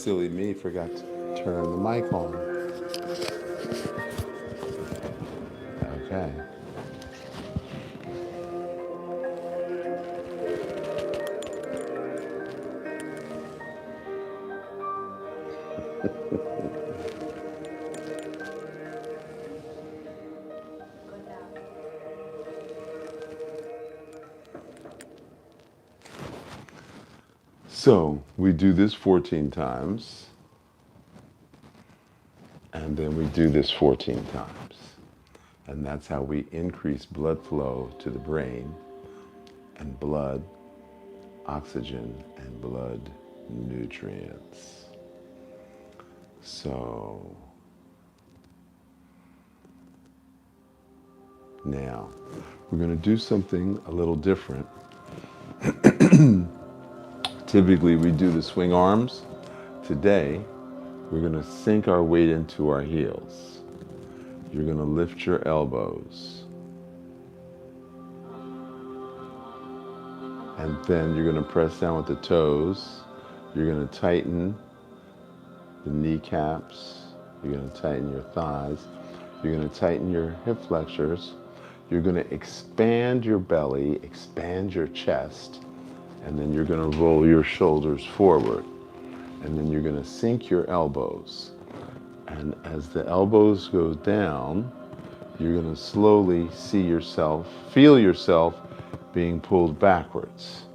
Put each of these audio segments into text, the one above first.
Silly me, forgot to turn the mic on. Okay. So we do this 14 times, and then we do this 14 times. And that's how we increase blood flow to the brain, and blood, oxygen, and blood nutrients. So now we're going to do something a little different. Typically we do the swing arms. Today we're going to sink our weight into our heels. You're going to lift your elbows. And then you're going to press down with the toes. You're going to tighten the kneecaps. You're going to tighten your thighs. You're going to tighten your hip flexors. You're going to expand your belly, expand your chest, and then you're going to roll your shoulders forward. And then you're going to sink your elbows. And as the elbows go down, you're going to slowly see yourself, feel yourself being pulled backwards.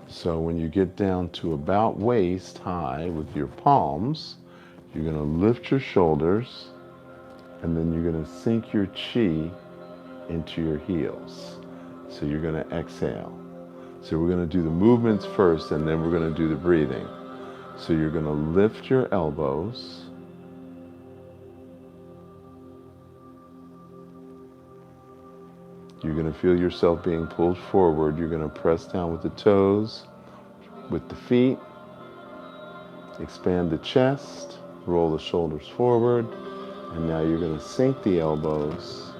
So when you get down to about waist high with your palms, you're going to lift your shoulders, and then you're going to sink your chi into your heels. So you're going to exhale. So we're going to do the movements first, and then we're going to do the breathing. So you're going to lift your elbows. You're going to feel yourself being pulled forward. You're going to press down with the toes, with the feet. Expand the chest, roll the shoulders forward, and now you're going to sink the elbows.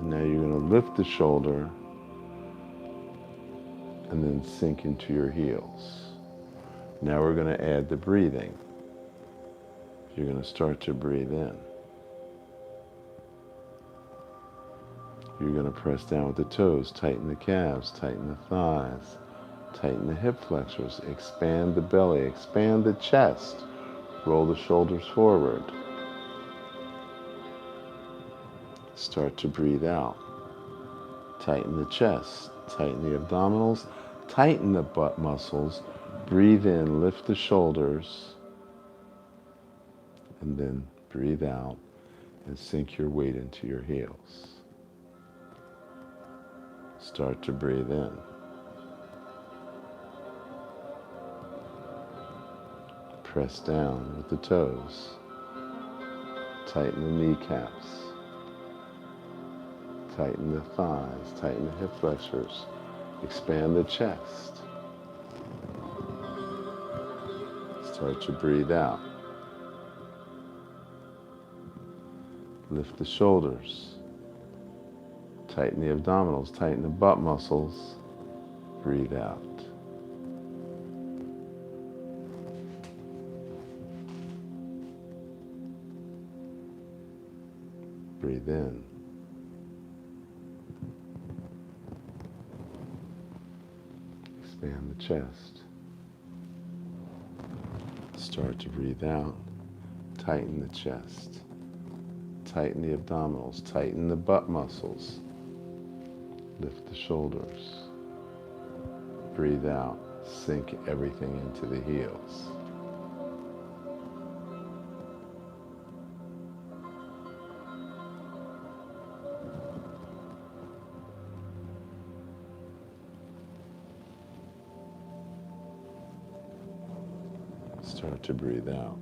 And now you're going to lift the shoulder and then sink into your heels. Now we're going to add the breathing. You're going to start to breathe in. You're going to press down with the toes, tighten the calves, tighten the thighs, tighten the hip flexors, expand the belly, expand the chest, roll the shoulders forward. Start to breathe out. Tighten the chest, tighten the abdominals, tighten the butt muscles, breathe in, lift the shoulders, and then breathe out and sink your weight into your heels. Start to breathe in. Press down with the toes. Tighten the kneecaps. Tighten the thighs. Tighten the hip flexors. Expand the chest. Start to breathe out. Lift the shoulders. Tighten the abdominals. Tighten the butt muscles. Breathe out. Breathe in. Expand the chest. Start to breathe out. Tighten the chest. Tighten the abdominals. Tighten the butt muscles. Lift the shoulders. Breathe out. Sink everything into the heels. Start to breathe out.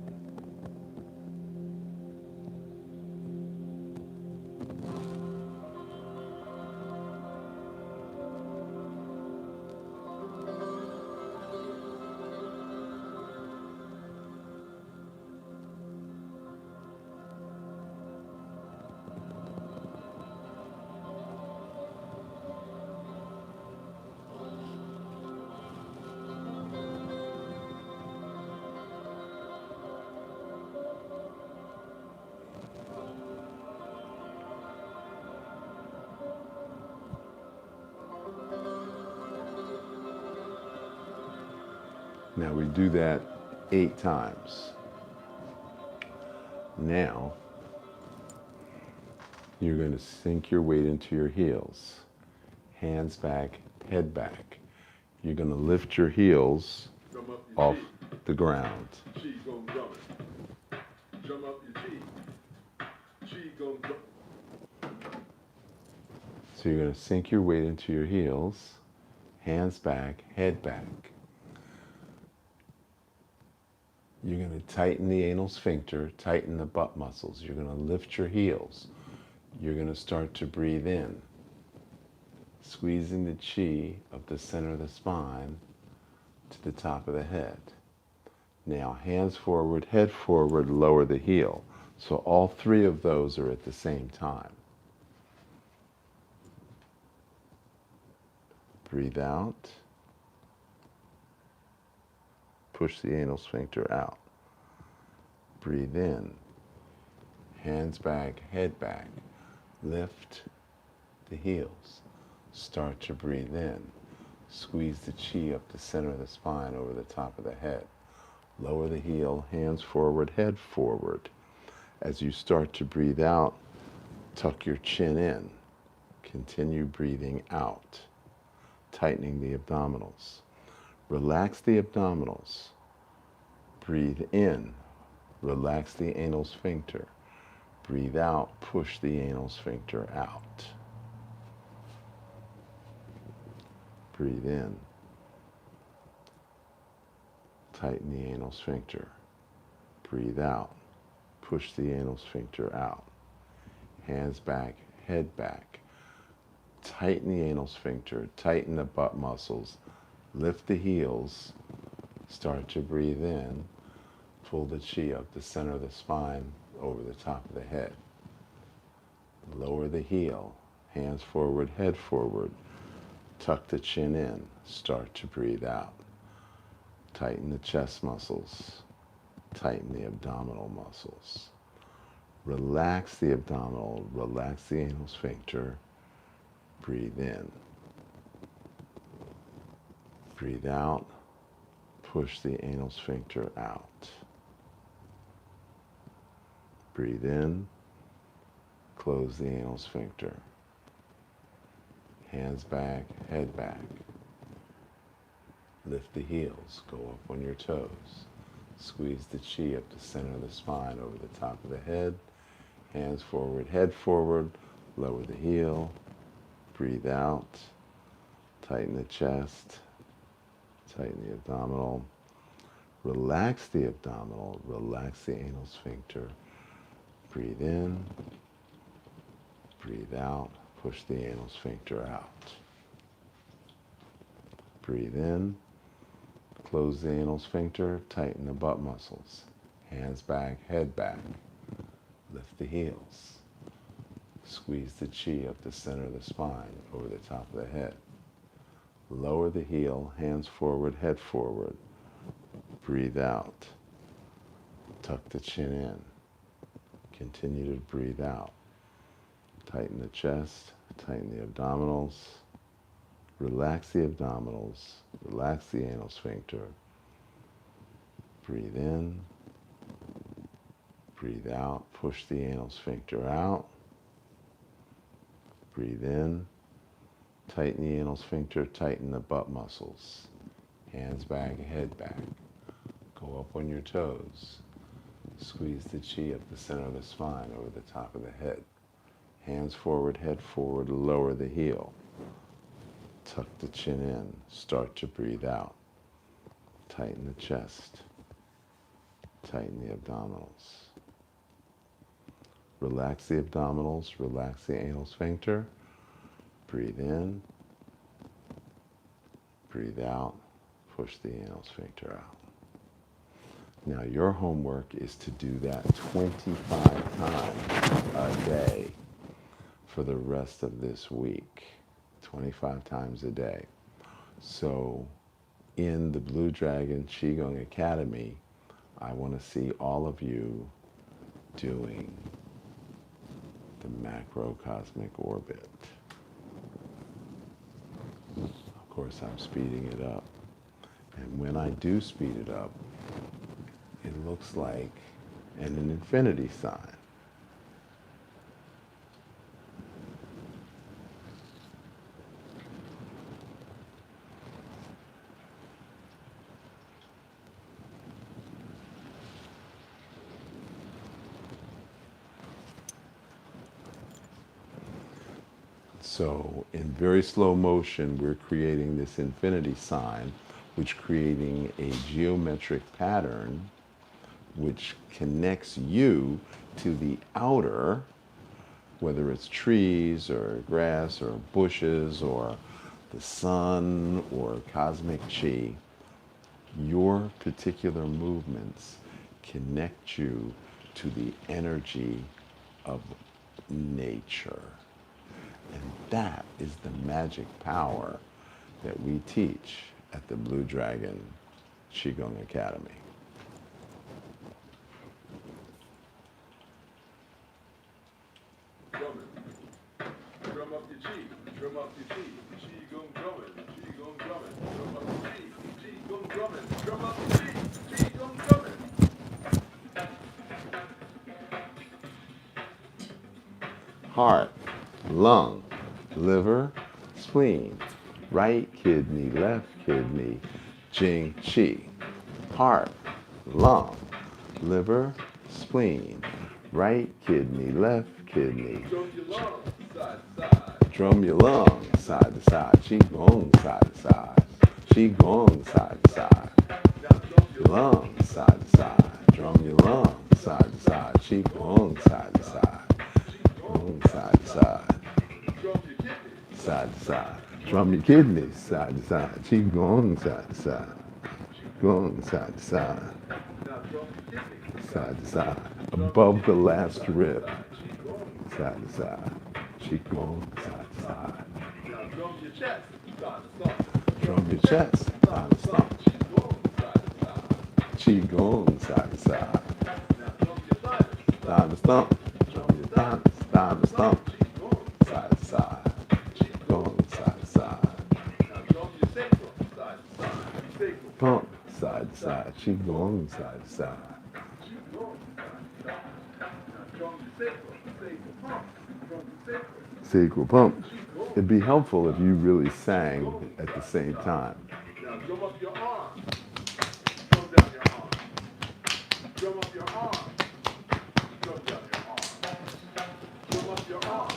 Now we do that 8 times. Now you're going to sink your weight into your heels. Hands back, head back. You're going to lift your heels off the ground. Qi-Gong drumming. Drum up your Qi. Qi-Gong drumming. So you're going to sink your weight into your heels. Hands back, head back. You're going to tighten the anal sphincter, tighten the butt muscles. You're going to lift your heels. You're going to start to breathe in, squeezing the chi of the center of the spine to the top of the head. Now, hands forward, head forward, lower the heel. So all 3 of those are at the same time. Breathe out. Push the anal sphincter out. Breathe in. Hands back, head back. Lift the heels. Start to breathe in. Squeeze the chi up the center of the spine over the top of the head. Lower the heel, hands forward, head forward. As you start to breathe out, tuck your chin in. Continue breathing out, tightening the abdominals. Relax the abdominals. Breathe in. Relax the anal sphincter. Breathe out. Push the anal sphincter out. Breathe in. Tighten the anal sphincter. Breathe out. Push the anal sphincter out. Hands back, head back. Tighten the anal sphincter. Tighten the butt muscles. Lift the heels. Start to breathe in. Pull the chi up the center of the spine over the top of the head. Lower the heel. Hands forward, head forward. Tuck the chin in. Start to breathe out. Tighten the chest muscles. Tighten the abdominal muscles. Relax the abdominal. Relax the anal sphincter. Breathe in. Breathe out. Push the anal sphincter out. Breathe in. Close the anal sphincter. Hands back, head back. Lift the heels. Go up on your toes. Squeeze the chi up the center of the spine over the top of the head. Hands forward, head forward. Lower the heel. Breathe out. Tighten the chest. Tighten the abdominal. Relax the abdominal. Relax the anal sphincter. Breathe in. Breathe out. Push the anal sphincter out. Breathe in. Close the anal sphincter. Tighten the butt muscles. Hands back, head back. Lift the heels. Squeeze the chi up the center of the spine over the top of the head. Lower the heel, hands forward, head forward. Breathe out. Tuck the chin in. Continue to breathe out. Tighten the chest, tighten the abdominals. Relax the abdominals. Relax the anal sphincter. Breathe in. Breathe out. Push the anal sphincter out. Breathe in. Tighten the anal sphincter. Tighten the butt muscles. Hands back, head back. Go up on your toes. Squeeze the chi up the center of the spine over the top of the head. Hands forward, head forward. Lower the heel. Tuck the chin in. Start to breathe out. Tighten the chest. Tighten the abdominals. Relax the abdominals. Relax the anal sphincter. Breathe in. Breathe out. Push the anal sphincter out. Now your homework is to do that 25 times a day for the rest of this week. 25 times a day. So in the Blue Dragon Qi-Gong Academy, I want to see all of you doing the macrocosmic orbit. Of course, I'm speeding it up And when I do speed it up, it looks like an infinity sign. So in very slow motion, we're creating this infinity sign, which creating a geometric pattern which connects you to the outer, whether it's trees or grass or bushes or the sun or cosmic chi. Your particular movements connect you to the energy of nature. And that is the magic power that we teach at the Blue Dragon Qi-Gong Academy. Drumming. Drum up your chi. Drum up your chi. Qi-Gong drumming. Qi-Gong drumming. Drum up your chi. Qi-Gong drumming. Drum up your chi. Qi-Gong drumming. Heart, lung, liver, spleen, right kidney, left kidney, Jing Qi. Heart, lung, liver, spleen, right kidney, left kidney. Drum your lungs side to side. Drum your lungs side to side, Qi-Gong side to side, Qi-Gong side to side. Now drum your Lungs side to side, drum your lungs side to side, Qi-Gong side to side, Qi-Gong side to side, drum your kidneys. side to side. Drum your kidneys side to side, Qi-Gong side to side, Qi-Gong side to side, Now drum your kidneys. side to side. Above the last rib, Qi-Gong. side to side, Qi-Gong side to side. Now drum your chest side to side. Drum your chest side to side, Qi-Gong side to side. Qi-Gong side to side. Now drum your thymus Side to stump, drum your thymus, side to stump, Qi-Gong. side to side, Qi-Gong side to side. Now drum your sacrum side to side. Sacrum. Pump side to side, Qi-Gong side to side. Qi-Gong side to side. Now drum your sacrum. Sacrum pump. Drum your sacrum. Sacral pump. It'd be helpful if you really sang at the same time. Now drum up your arm. Drum down your arm. Drum up your arm. Drum down your arm. Drum up your arm.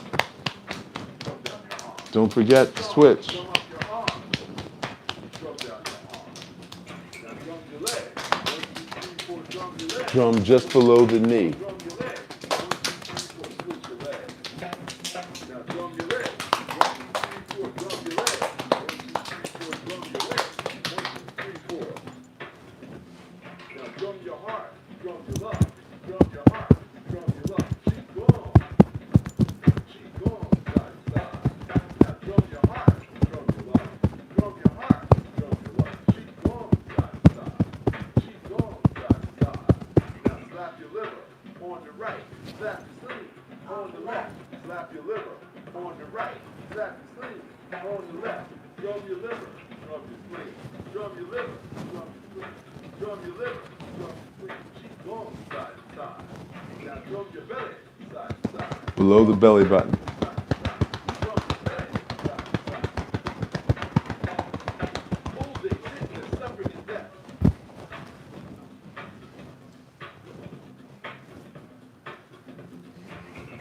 Drum down your arm. Don't forget to switch. Drum up your arm. Drum down your arm. Now drum your leg. 1, 2, 3, 4. Drum your leg. Drum just below the knee. Drum your leg. 1, 2, 3, 4. Switch your leg. Now drum your leg. 1, 2, 3, 4. Drum your leg. 1, 2, 3, 4. Drum your leg. 1, 2, 3, 4. Now drum your heart. Drum your lung. Drum your heart. Drum your lung. Qi-Gong. Qi-Gong side to side. Now drum your heart. Drum your lung. Drum your heart. Drum your lung. Qi-Gong side to side. Qi-Gong side to side. Now slap your liver on the right. Slap your sleeve on the left. Slap your liver on the right. Slap your sleeve on the left. Drum your liver. Drum your sleeve. Drum your liver. Drum your sleeve. Drum your liver. Drum your sleeve. Qi-Gong side to side. Now drum your belly side to side. Below the belly button. Drum your belly side to side. Old age, sickness, suffering, and death.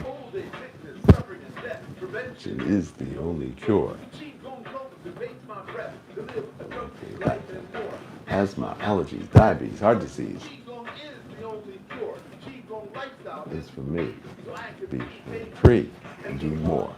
Old age, sickness, suffering, and death. Prevention Is the only cure. Qi-Gong cultivates my breath to live a drug-free life and more. Asthma, allergies, diabetes, heart disease Qi-Gong is the only cure. Qi-Gong lifestyle is for me. so I can Be pain free and do more.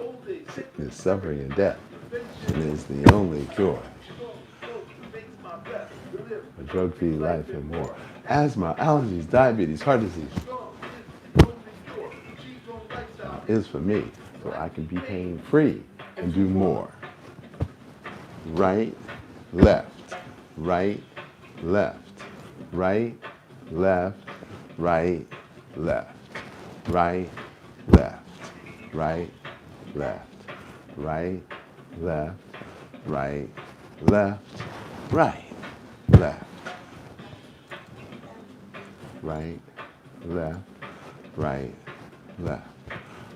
Old age, sickness, Is suffering and death prevention. is the only cure. Qi-Gong cultivates my breath to live A drug-free life and more. Asthma, allergies, diabetes, heart disease Qi-Gong is the only cure. Qi-Gong lifestyle is for me, so I can be pain-free and do more. Right, left, right, left, right, left, right, left, right, left, right, left, right, left, right, left, right, left, right, left, right, left.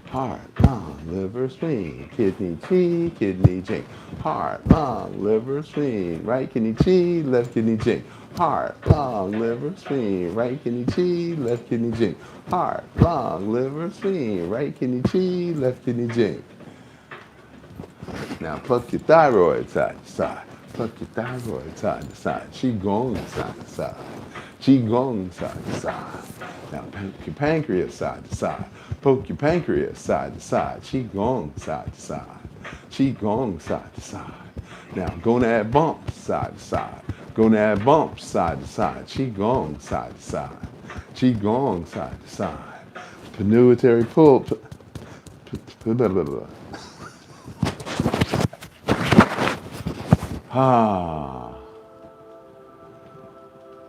Heart, lung, liver, spleen, kidney, chi, kidney, jink. Heart, lung, liver, spleen, right kidney, chi, left kidney, jink. Heart, lung, liver, spleen, right kidney, chi, left kidney, jink. Heart, lung, liver, spleen, right kidney, chi, left kidney, jink. Now pluck your thyroid side to side. Pluck your thyroid side to side. Qi-Gong side to side. Qi-Gong side to side. Now poke your pancreas side to side. Poke your pancreas side to side. Qi-Gong side to side. Qi-Gong side to side. Now gonad bumps side to side. Gonad bumps side to side. Qi-Gong side to side. Qi-Gong side to side. Pituitary pull. Ah.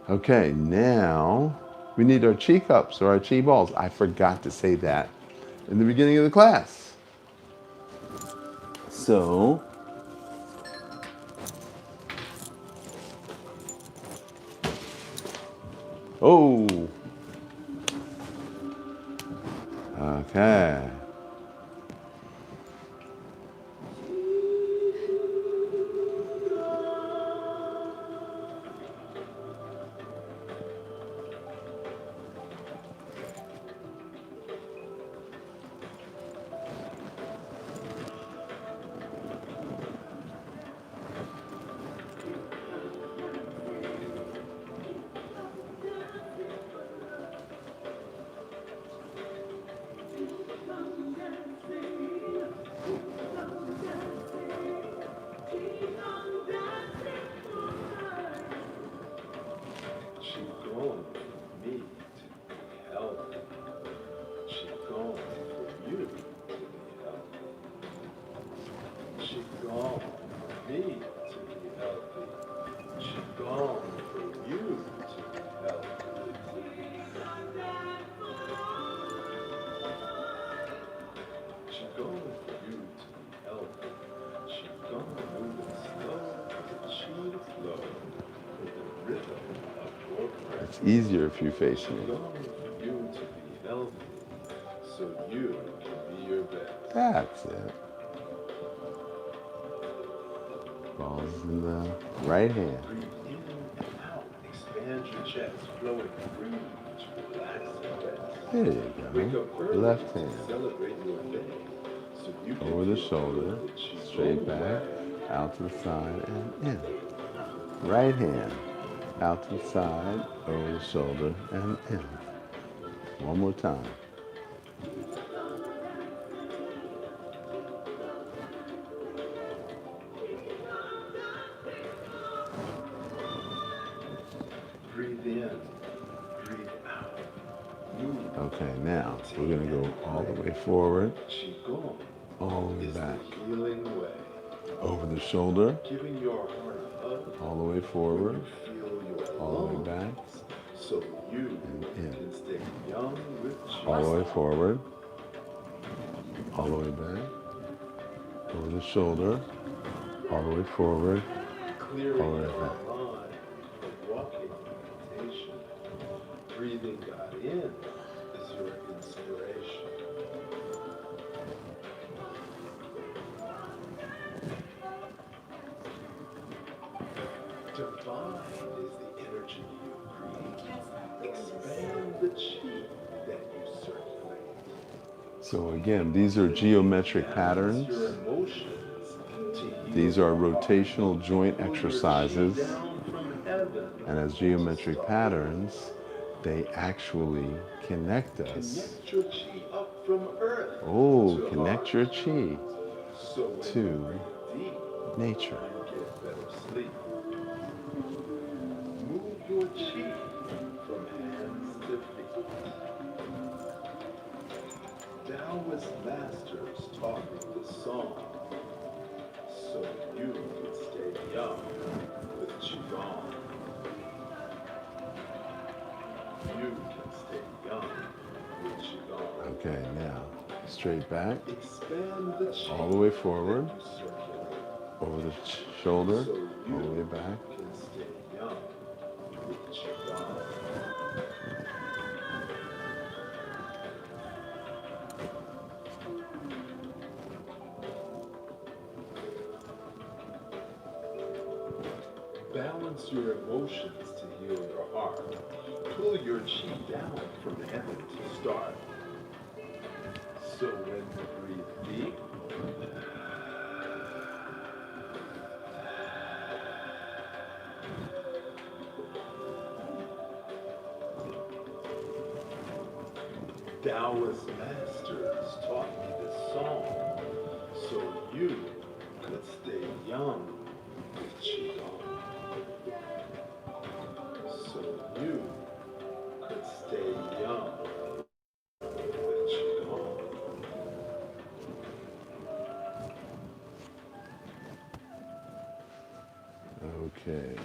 Okay, now we need our chi cups or our chi balls. I forgot to say that in the beginning of the class. So, oh, okay. Qi-Gong for me to be healthy. Qi-Gong for you to be healthy. Qi-Gong for me to be healthy. Qi-Gong for you to be healthy. Qi-Gong for you to be healthy. Qi-Gong moving slow for the Qi to flow with the rhythm of your breath. It's easier if you face me. Qi-Gong for you to be healthy so you can be your best. That's it. Balls in the right hand. Breathe in and out. Expand your chest, flowing free to relax and rest. There you Wake go. up early Left to hand. celebrate your day. So you can Over the feel shoulder. good that you Straight go back. away. Out to the side and in. Right hand. Out to the side. Over the shoulder and in. One more time. Breathe in, breathe out. Move. Okay, now we're going to go all the way forward, Qi-Gong all the way is back. the healing way. Over the shoulder, Giving your heart a hug. all the way When forward, you feel your all the way lungs, back, so you and in. can stay young with Qi. All the way forward, all the way back, over the shoulder, all the way forward, Clearing all the way your back. mind of walking meditation. Breathing God in is your inspiration. Divine is the energy you breathe. Expand the chi that you circulate. So again, these are geometric patterns. Your emotions to heal. These are rotational joint Pull your chi exercises. down from heaven And as geometric patterns, they actually connect us. Connect your chi up from earth. Oh, to connect heart. your chi So when to you breathe deep, nature. you get better sleep. Move your chi from hands to feet. Taoist masters taught me the song, so you can stay young with Qi-Gong. You can stay young with Qi-Gong. Okay, now straight back, Expand the chi all the way forward, that you circulate. over the shoulder, So all the you way back. can stay young with Qi-Gong. Balance your emotions to heal your heart. Pull your Qi down from heaven to start. So when you breathe deep, Taoist masters taught me this song so you could stay young with Qi-Gong. So you could stay young with Qi-Gong. Okay.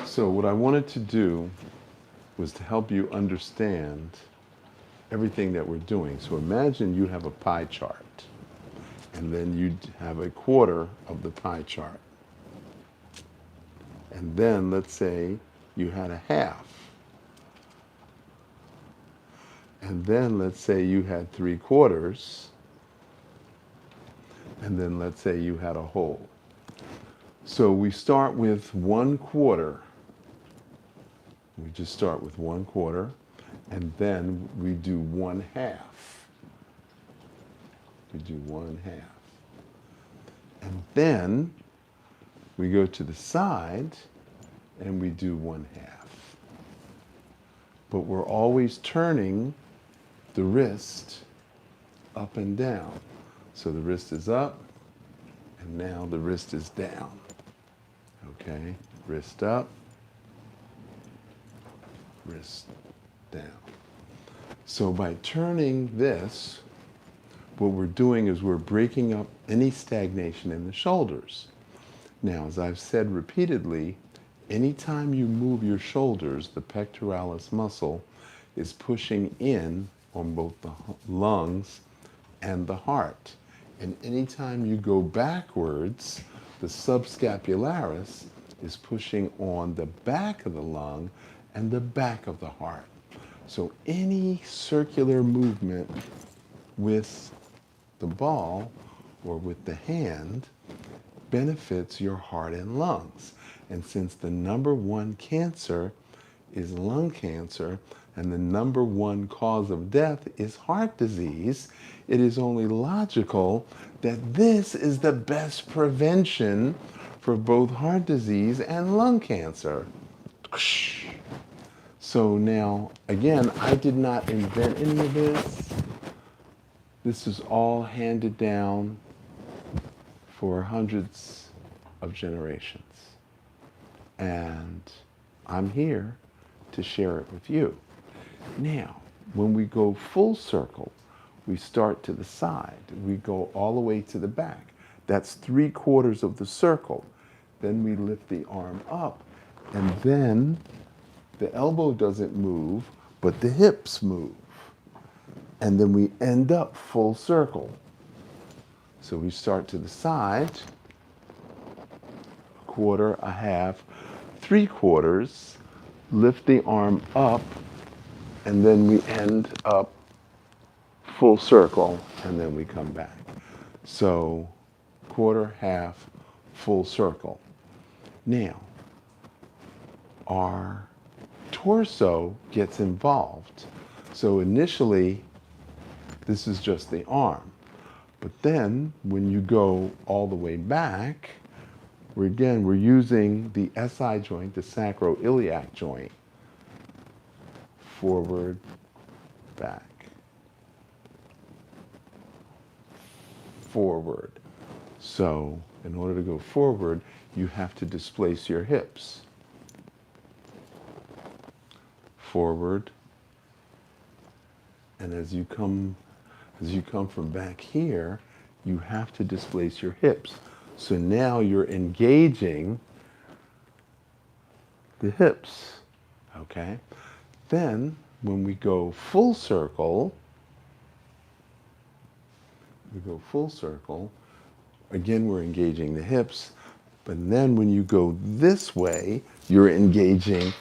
So what I wanted to do was to help you understand everything that we're doing. So imagine you have a pie chart, and then you have a quarter of the pie chart. And then let's say you had a half. And then let's say you had 3/4. And then let's say you had a whole. So we start with 1/4. We just start with 1/4, and then we do 1/2. We do 1/2. And then we go to the side and we do 1/2. But we're always turning the wrist up and down. So the wrist is up, and now the wrist is down. Okay, wrist up, wrist down. So by turning this, what we're doing is we're breaking up any stagnation in the shoulders. Now, as I've said repeatedly, anytime you move your shoulders, the pectoralis muscle is pushing in on both the lungs and the heart. And anytime you go backwards, the subscapularis is pushing on the back of the lung and the back of the heart. So any circular movement with the ball or with the hand benefits your heart and lungs. And since the number one cancer is lung cancer and the number one cause of death is heart disease, it is only logical that this is the best prevention for both heart disease and lung cancer. So now, again, I did not invent any of this. This is all handed down for hundreds of generations. And I'm here to share it with you. Now, when we go full circle, we start to the side. We go all the way to the back. That's 3/4 of the circle. Then we lift the arm up, and then the elbow doesn't move, but the hips move. And then we end up full circle. So we start to the side, 1/4, a half, 3/4, lift the arm up, and then we end up full circle, and then we come back. So 1/4, half, full circle. Now, our torso gets involved. So initially, this is just the arm. But then, when you go all the way back, we're using the SI joint, the sacroiliac joint. Forward, back. Forward. So, in order to go forward, you have to displace your hips. Forward. And as you come from back here, you have to displace your hips. So now you're engaging the hips, okay? Then, when we go full circle, we go full circle. Again, we're engaging the hips, but then when you go this way, you're engaging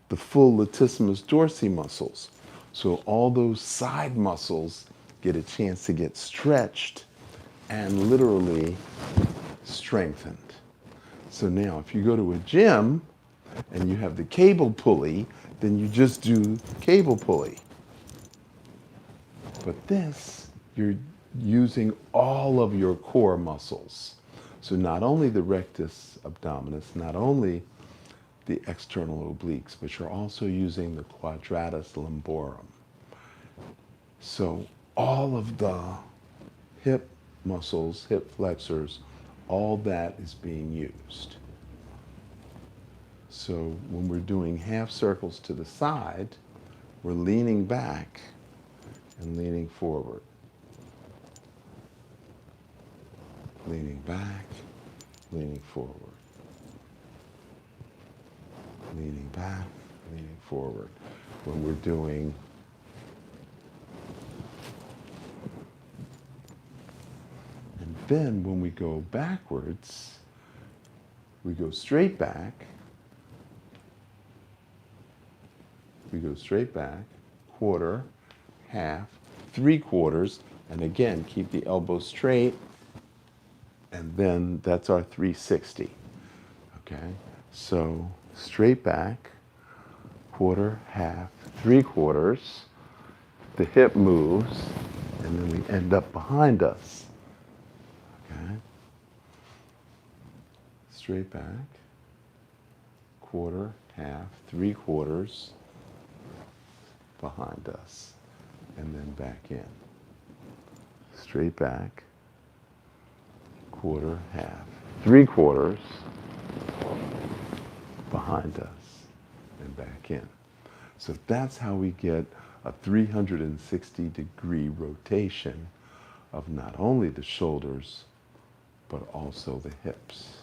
the full latissimus dorsi muscles. So all those side muscles get a chance to get stretched and literally strengthened. So now if you go to a gym and you have the cable pulley, then you just do cable pulley. But this, you're using all of your core muscles. So not only the rectus abdominis, not only the external obliques, but you're also using the quadratus lumborum. So all of the hip muscles, hip flexors, all that is being used. So when we're doing half circles to the side, we're leaning back and leaning forward. Leaning back, leaning forward. Leaning back, leaning forward. When we're doing and then when we go backwards, we go straight back. We go straight back, quarter, half, 3/4, and again, keep the elbow straight, and then that's our 360, okay? So straight back, quarter, half, 3/4, the hip moves, and then we end up behind us, okay? Straight back, quarter, half, 3/4, behind us, and then back in. Straight back, quarter, half, 3/4, behind us, and back in. So that's how we get a 360-degree rotation of not only the shoulders, but also the hips.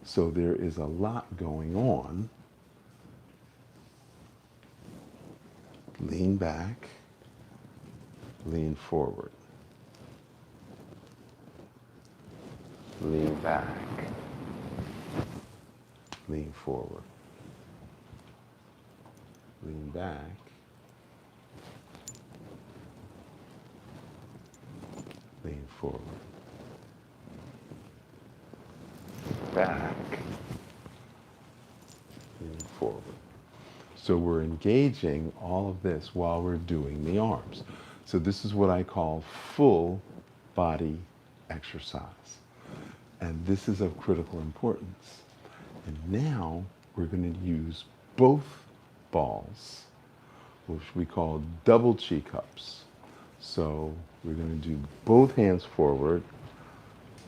So there is a lot going on. Lean back, lean forward. Lean back, lean forward. Lean back, lean forward. Back, lean forward. So we're engaging all of this while we're doing the arms. So this is what I call full body exercise. And this is of critical importance. And now we're going to use both balls, which we call double Qi cups. So we're going to do both hands forward,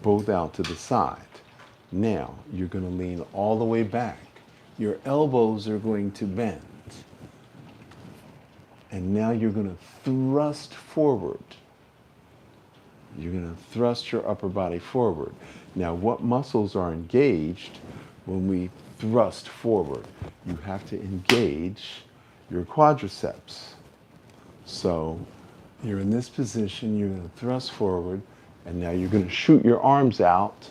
both out to the side. Now you're going to lean all the way back. Your elbows are going to bend. And now you're going to thrust forward. You're going to thrust your upper body forward. Now, what muscles are engaged when we thrust forward? You have to engage your quadriceps. So you're in this position, you're going to thrust forward, and now you're going to shoot your arms out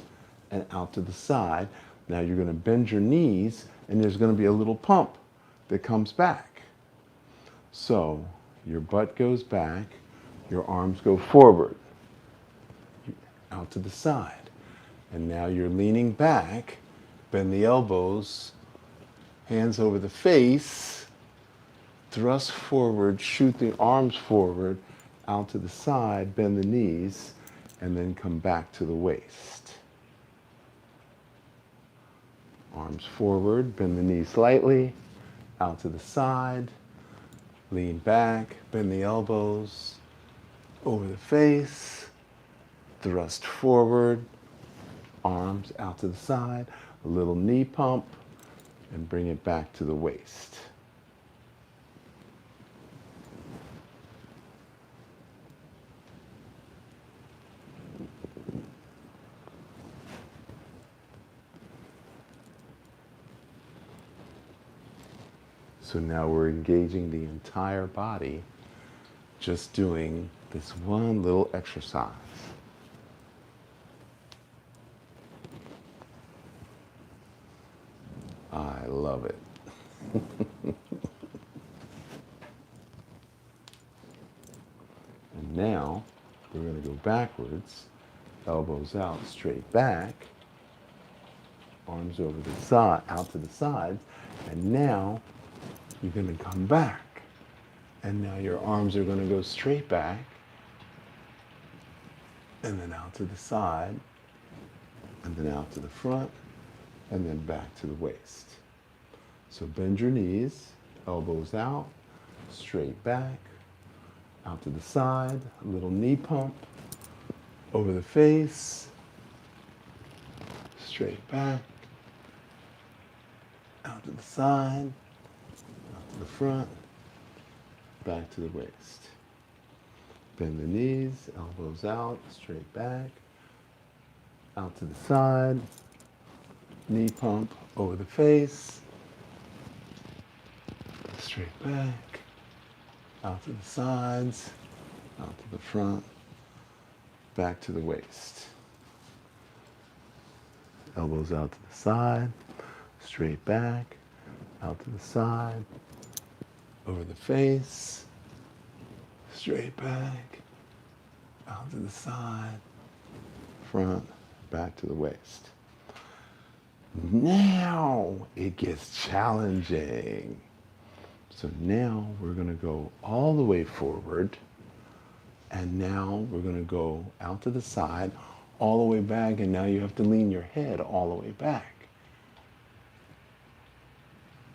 and out to the side. Now you're going to bend your knees, and there's going to be a little pump that comes back. So your butt goes back, your arms go forward, out to the side. And now you're leaning back, bend the elbows, hands over the face, thrust forward, shoot the arms forward, out to the side, bend the knees, and then come back to the waist. Arms forward, bend the knees slightly, out to the side, lean back, bend the elbows, over the face, thrust forward, arms out to the side, a little knee pump, and bring it back to the waist. So now we're engaging the entire body, just doing this one little exercise. I love it. And now we're going to go backwards, elbows out, straight back, arms over the side, out to the sides, and now you're going to come back. And now your arms are going to go straight back, and then out to the side, and then out to the front, and then back to the waist. So bend your knees, elbows out, straight back, out to the side, a little knee pump, over the face, straight back, out to the side, out to the front, back to the waist. Bend the knees, elbows out, straight back, out to the side, knee pump, over the face, straight back, out to the sides, out to the front, back to the waist. Elbows out to the side, straight back, out to the side, over the face, straight back, out to the side, front, back to the waist. Now it gets challenging. So now we're going to go all the way forward, and now we're going to go out to the side, all the way back, and now you have to lean your head all the way back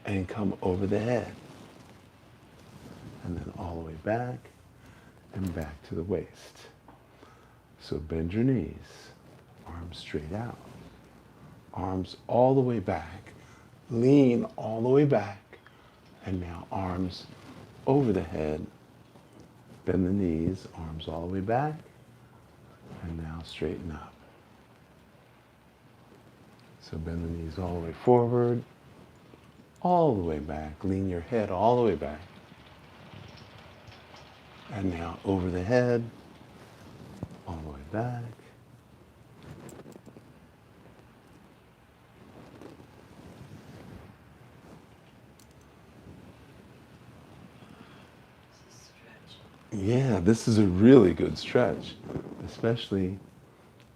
and come over the head, and then all the way back and back to the waist. So bend your knees, arms straight out, arms all the way back, lean all the way back, and now arms over the head, bend the knees, arms all the way back, and now straighten up. So bend the knees all the way forward, all the way back, lean your head all the way back, and now over the head, all the way back, yeah, this is a really good stretch, especially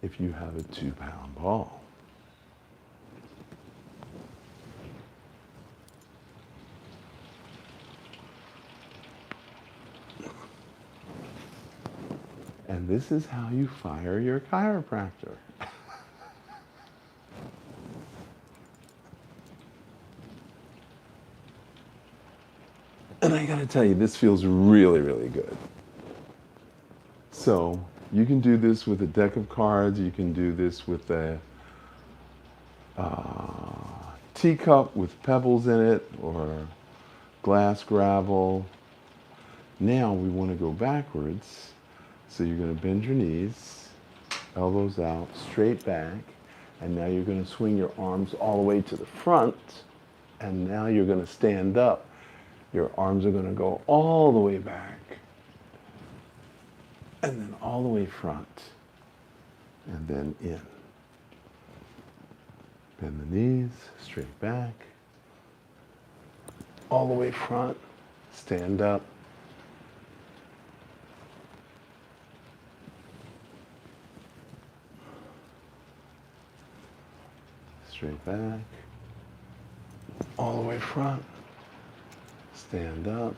if you have a 2-pound ball. And this is how you fire your chiropractor. And I gotta tell you, this feels really, really good. So you can do this with a deck of cards. You can do this with a teacup with pebbles in it, or glass gravel. Now we want to go backwards. So you're going to bend your knees, elbows out, straight back, and now you're going to swing your arms all the way to the front, and now you're going to stand up. Your arms are going to go all the way back, and then all the way front, and then in. Bend the knees, straight back, all the way front, stand up, straight back, all the way front, stand up,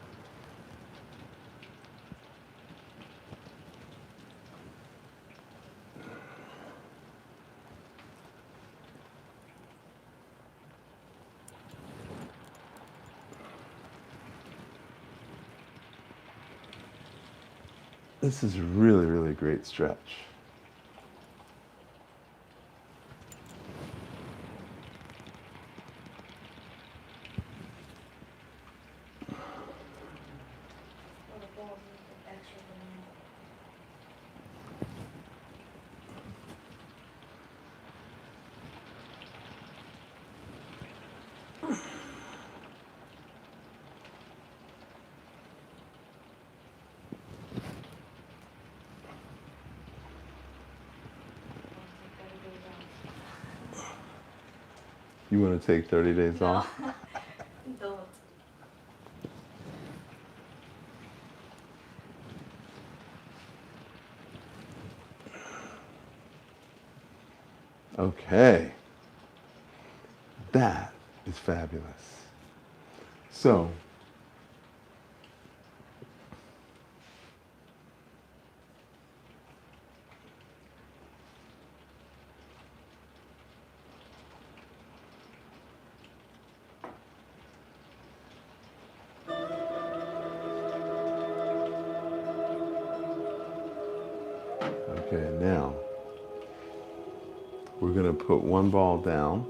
this is a really, really great stretch. You want to take 30 days No, off? don't. Okay. That is fabulous. So, okay, now we're going to put one ball down.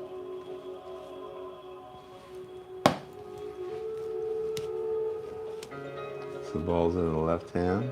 So the ball's in the left hand.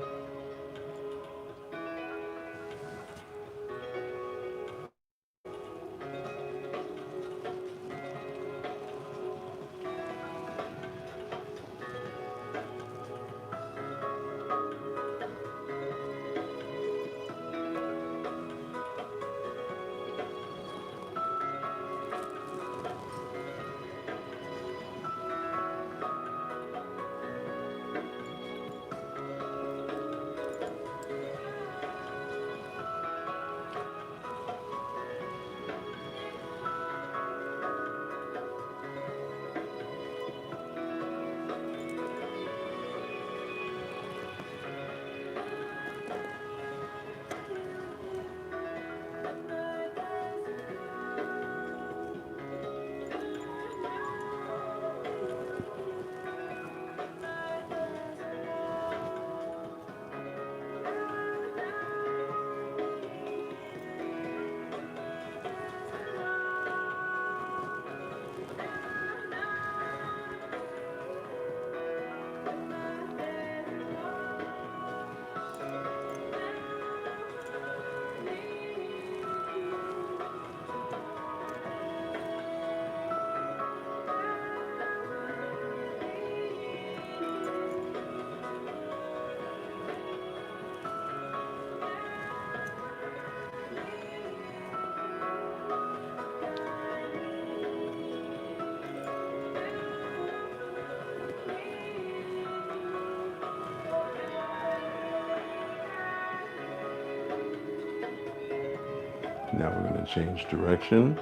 Now we're going to change direction.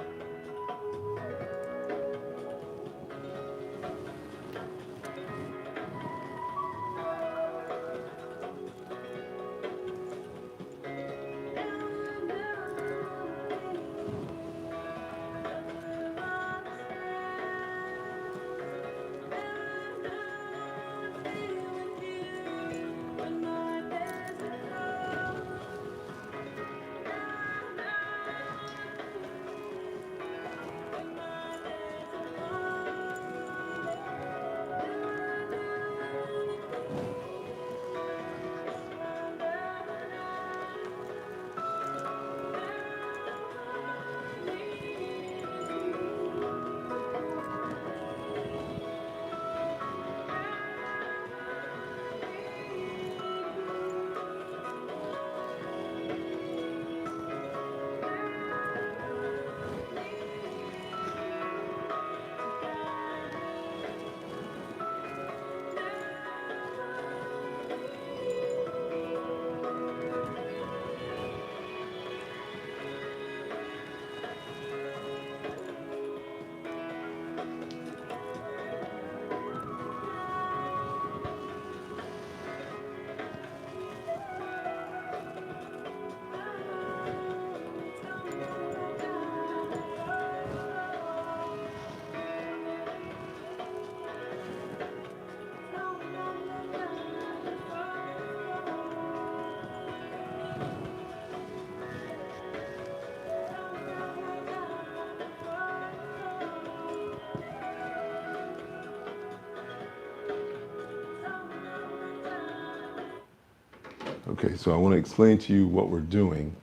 Okay, so I want to explain to you what we're doing.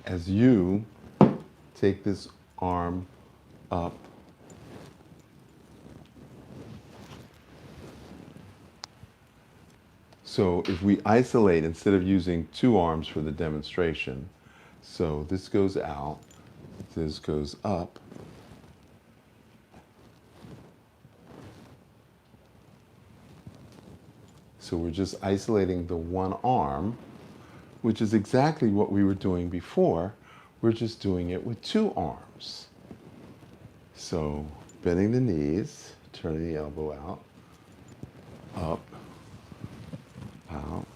As you take this arm up, so if we isolate, instead of using two arms for the demonstration, so this goes out, this goes up, So we're just isolating the one arm, which is exactly what we were doing before. We're just doing it with two arms. So bending the knees, turning the elbow out, up, out.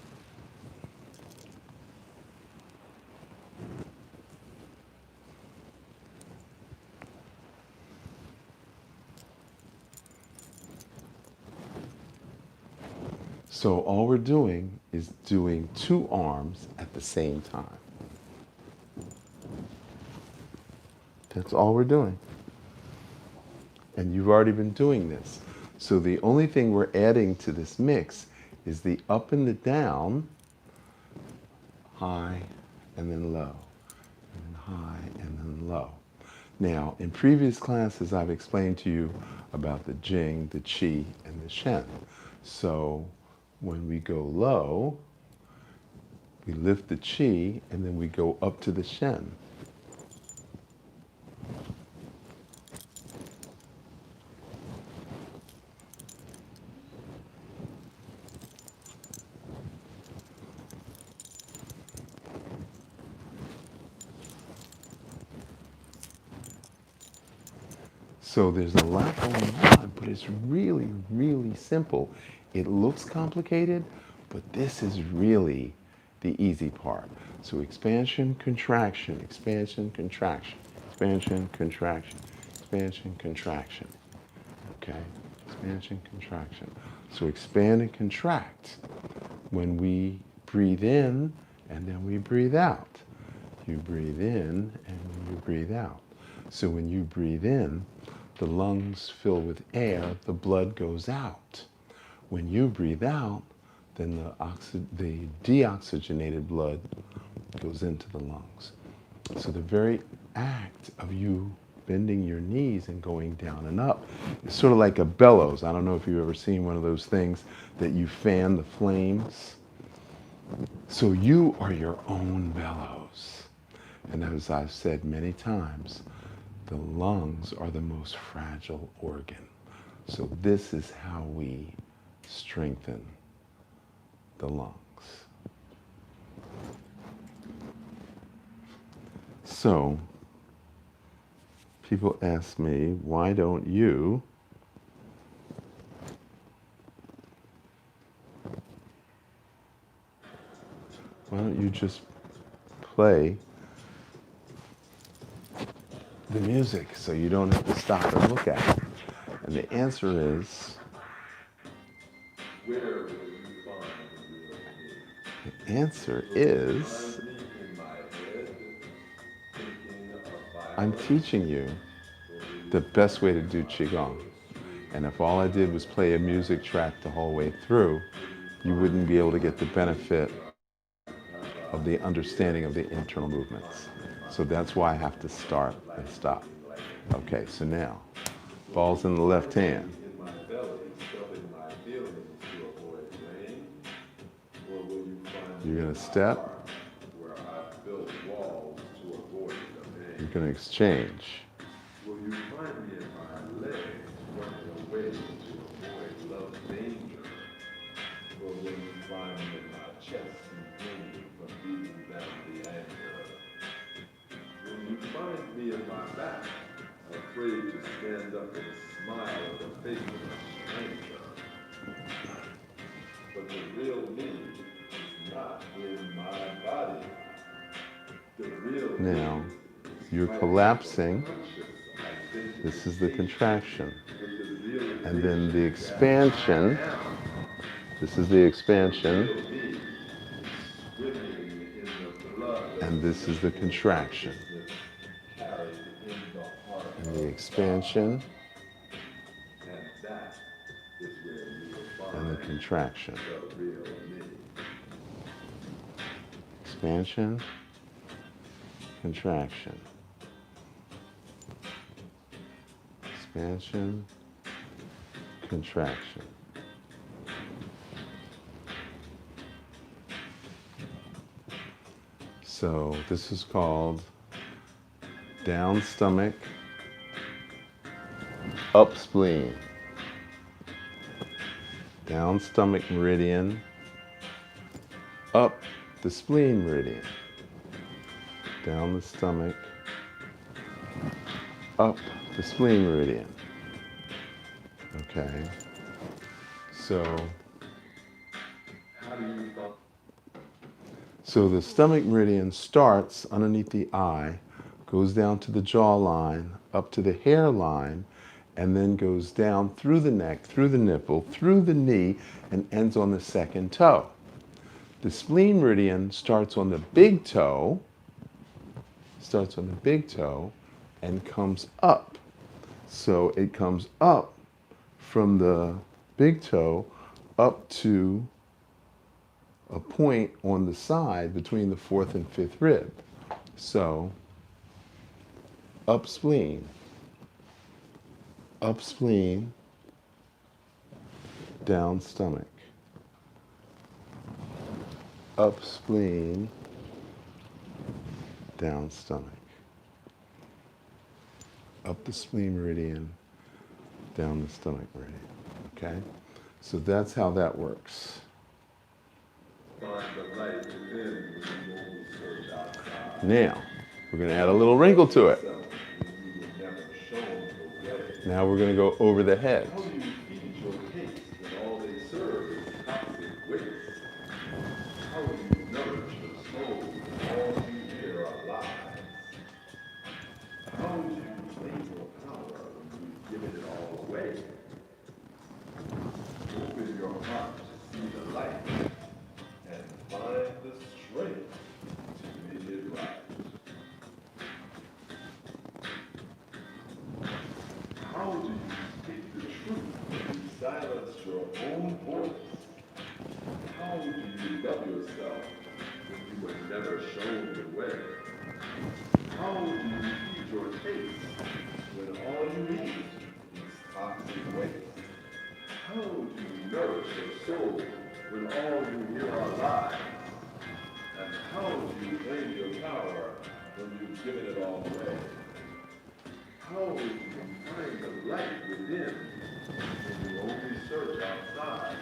So all we're doing is doing two arms at the same time. That's all we're doing. And you've already been doing this. So the only thing we're adding to this mix is the up and the down, high and then low, and then high and then low. Now, in previous classes, I've explained to you about the Jing, the Qi, and the Shen. So when we go low, we lift the Qi, and then we go up to the Shen. So there's a lot going on, but it's really, really simple. It looks complicated, but this is really the easy part. So expansion, contraction, expansion, contraction, expansion, contraction, expansion, contraction. Okay, expansion, contraction. So expand and contract when we breathe in and then we breathe out. You breathe in and you breathe out. So when you breathe in, the lungs fill with air, the blood goes out. When you breathe out, then the deoxygenated blood goes into the lungs. So the very act of you bending your knees and going down and up is sort of like a bellows. I don't know if you've ever seen one of those things that you fan the flames. So you are your own bellows. And as I've said many times, the lungs are the most fragile organ. So this is how we strengthen the lungs. So people ask me, why don't you just play the music so you don't have to stop and look at it? And the answer is, Where will you find the real me? the answer is, Find me in my head, thinking of I'm violence, teaching you the best way to do Qi-Gong. And if all I did was play a music track the whole way through, you wouldn't be able to get the benefit of the understanding of the internal movements. So that's why I have to start and stop. Okay, so now, ball's in the left hand. in my belly, stuffing my feelings to avoid pain? Or will you find me You're in gonna my step, heart, where I've built walls to avoid the you're pain? gonna exchange. Will you find me in my legs, running away to avoid love's danger? Or will you find me in my chest, refraining from beating down the anger? Will you find me in my back, afraid to stand up and smile at the face of a stranger? But the real me is not in my body. The real Now, me you're is collapsing. conscious This is the contraction. identification, And then the expansion, this is the expansion, swimming in the blood and this is the contraction. carried in the heart, And the expansion and that is where you will and the find contraction. the real me. Expansion, contraction. Expansion, contraction. So this is called down stomach, up spleen. down stomach meridian, up the spleen meridian, down the stomach, up the spleen meridian. Okay, so the stomach meridian starts underneath the eye, goes down to the jawline, up to the hairline, and then goes down through the neck, through the nipple, through the knee, and ends on the second toe. The spleen meridian starts on the big toe, and comes up. So it comes up from the big toe up to a point on the side between the fourth and fifth rib. So up spleen, down stomach, up spleen, down stomach, up the spleen meridian, down the stomach meridian. Okay? So that's how that works. Now, we're going to add a little wrinkle to it. Now we're going to go over the head. Open your heart to see the light and find the strength to make it right. How do you speak the truth and silence your own voice? How do you love yourself when you were never shown the way? How do you feed your taste when all you eat is toxic waste? How do you nourish your soul when all you hear are lies? And how do you claim your power when you've given it all away? How do you find the light within when you only search outside?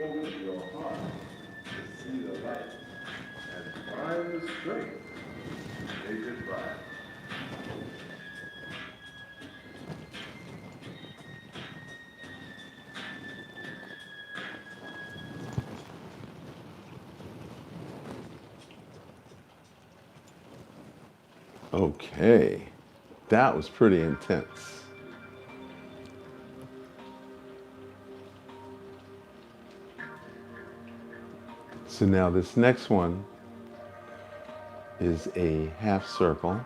Open your heart to see the light and find the strength to make it right. Okay, that was pretty intense. So now this next one is a half circle.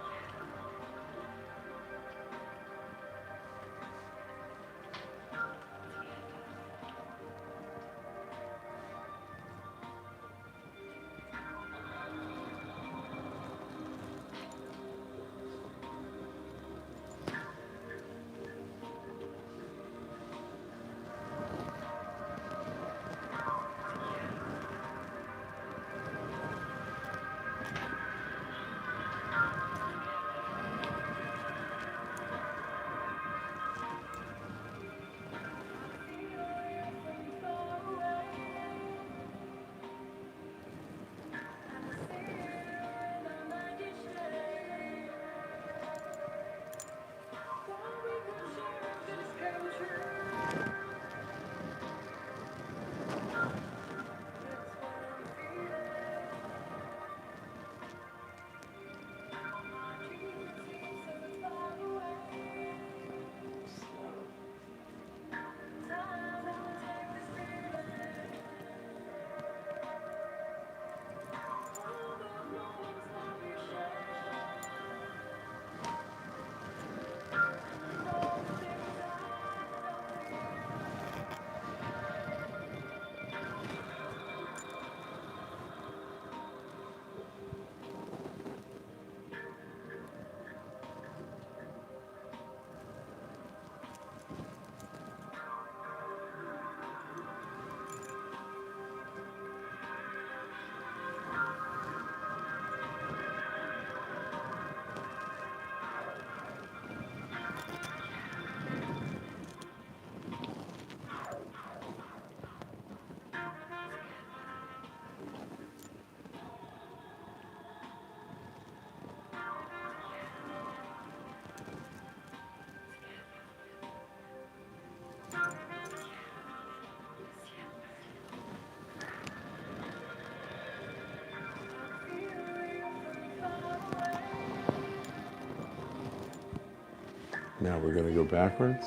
Now we're going to go backwards.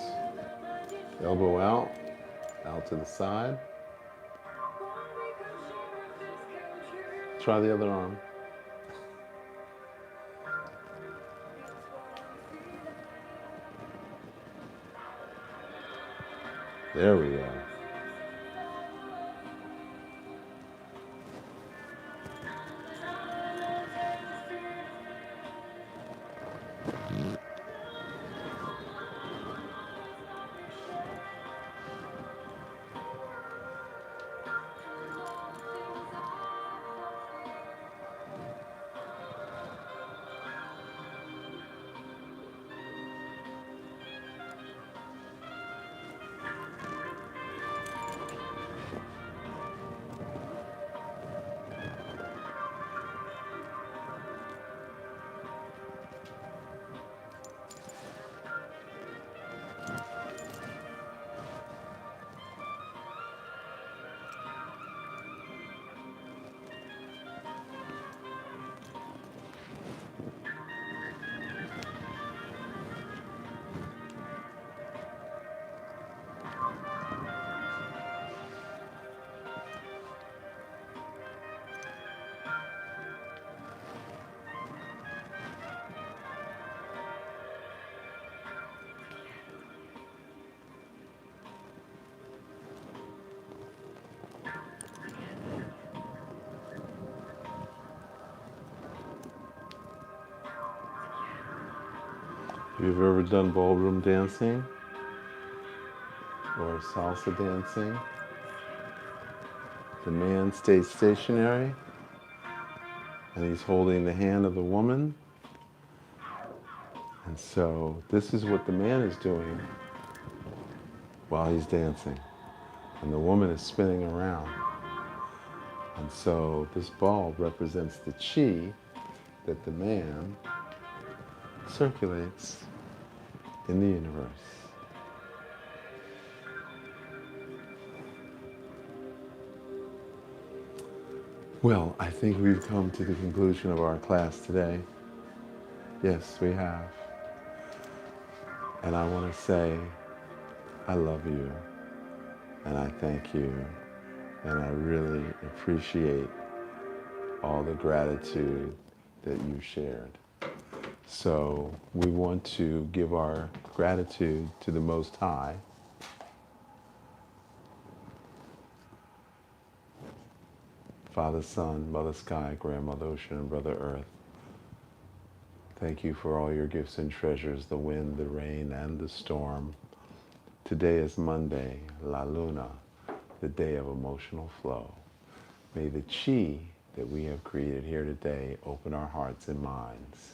Elbow out, out to the side. Try the other arm. There we go. If you've ever done ballroom dancing or salsa dancing, the man stays stationary and he's holding the hand of the woman. And so this is what the man is doing while he's dancing. And the woman is spinning around. And so this ball represents the Qi that the man circulates in the universe. Well, I think we've come to the conclusion of our class today. Yes, we have. And I want to say, I love you, and I thank you, and I really appreciate all the gratitude that you shared. So we want to give our gratitude to the Most High, Father, Son, Mother Sky, Grandmother Ocean, and Brother Earth. Thank you for all your gifts and treasures, the wind, the rain, and the storm. Today is Monday, La Luna, the day of emotional flow. May the Qi that we have created here today open our hearts and minds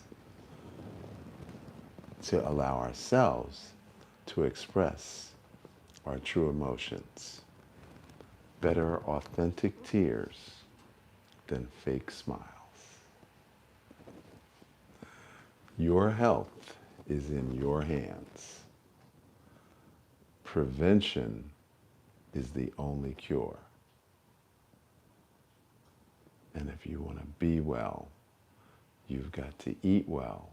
to allow ourselves to express our true emotions. Better authentic tears than fake smiles. Your health is in your hands. Prevention is the only cure. And if you want to be well, you've got to eat well,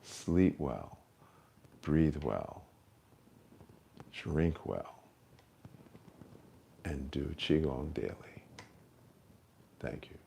sleep well, breathe well, drink well, and do Qi-Gong daily. Thank you.